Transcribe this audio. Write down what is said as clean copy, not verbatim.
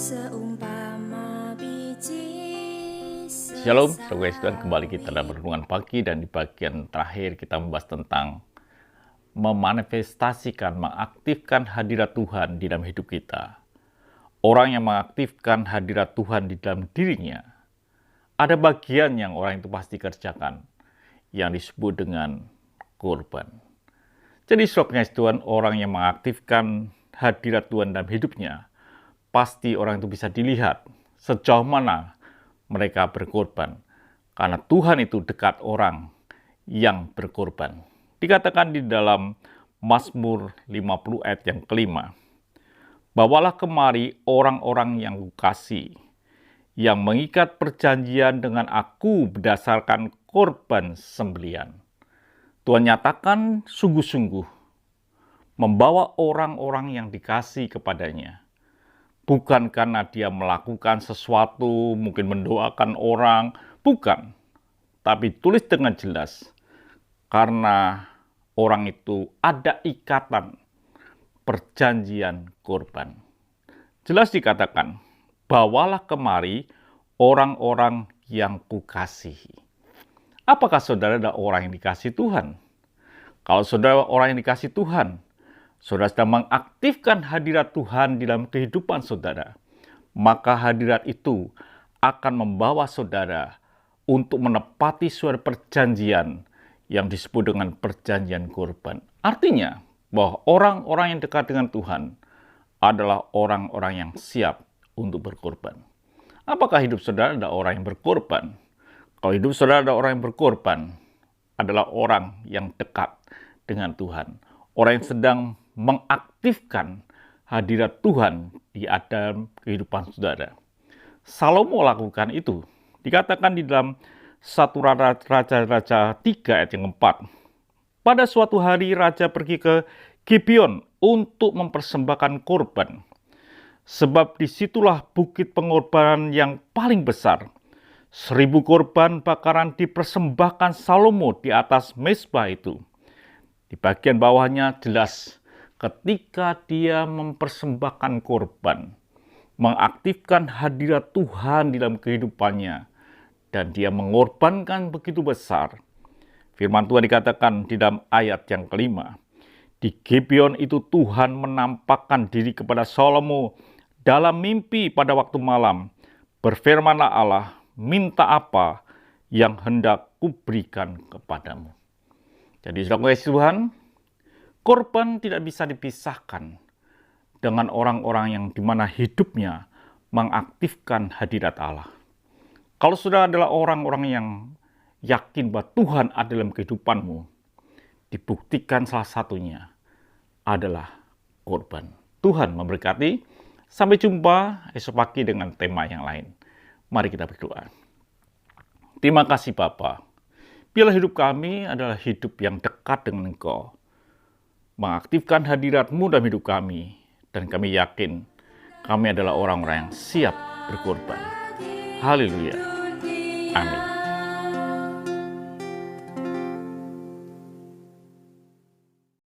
seumpama biji Shalom, saudara Tuhan, kembali kita dalam renungan pagi, dan di bagian terakhir kita membahas tentang memanifestasikan, mengaktifkan hadirat Tuhan di dalam hidup kita. Orang yang mengaktifkan hadirat Tuhan di dalam dirinya, ada bagian yang orang itu pasti kerjakan, yang disebut dengan korban. Jadi saudara Tuhan, orang yang mengaktifkan hadirat Tuhan dalam hidupnya, pasti orang itu bisa dilihat sejauh mana mereka berkorban. Karena Tuhan itu dekat orang yang berkorban. Dikatakan di dalam Mazmur 50 ayat yang kelima, "Bawalah kemari orang-orang yang kukasihi, yang mengikat perjanjian dengan aku berdasarkan korban sembelian." Tuhan nyatakan sungguh-sungguh membawa orang-orang yang dikasih kepadanya. Bukan karena dia melakukan sesuatu, mungkin mendoakan orang, bukan. Tapi tulis dengan jelas, karena orang itu ada ikatan perjanjian korban. Jelas dikatakan, bawalah kemari orang-orang yang kukasihi. Apakah saudara adalah orang yang dikasihi Tuhan? Kalau saudara orang yang dikasihi Tuhan, saudara sedang mengaktifkan hadirat Tuhan di dalam kehidupan saudara, maka hadirat itu akan membawa saudara untuk menepati suatu perjanjian yang disebut dengan perjanjian korban. Artinya bahwa orang-orang yang dekat dengan Tuhan adalah orang-orang yang siap untuk berkorban. Apakah hidup saudara adalah orang yang berkorban? Kalau hidup saudara adalah orang yang berkorban, adalah orang yang dekat dengan Tuhan. Orang yang sedang mengaktifkan hadirat Tuhan di dalam kehidupan saudara. Salomo lakukan itu. Dikatakan di dalam 1 Raja-Raja 3 ayat yang 4. Pada suatu hari raja pergi ke Gibeon untuk mempersembahkan korban. Sebab disitulah bukit pengorbanan yang paling besar. 1000 korban bakaran dipersembahkan Salomo di atas mezbah itu. Di bagian bawahnya jelas, ketika dia mempersembahkan korban, mengaktifkan hadirat Tuhan di dalam kehidupannya, dan dia mengorbankan begitu besar. Firman Tuhan dikatakan di dalam ayat yang kelima, di Gibeon itu Tuhan menampakkan diri kepada Salomo dalam mimpi pada waktu malam. Berfirmanlah Allah, minta apa yang hendak kuberikan kepadamu. Jadi saudara Tuhan, korban tidak bisa dipisahkan dengan orang-orang yang dimana hidupnya mengaktifkan hadirat Allah. Kalau saudara adalah orang-orang yang yakin bahwa Tuhan ada dalam kehidupanmu, dibuktikan salah satunya adalah korban. Tuhan memberkati. Sampai jumpa esok pagi dengan tema yang lain. Mari kita berdoa. Terima kasih Bapa. Biarlah hidup kami adalah hidup yang dekat dengan Engkau. Mengaktifkan hadirat-Mu dalam hidup kami. Dan kami yakin kami adalah orang-orang yang siap berkorban. Haleluya. Amin.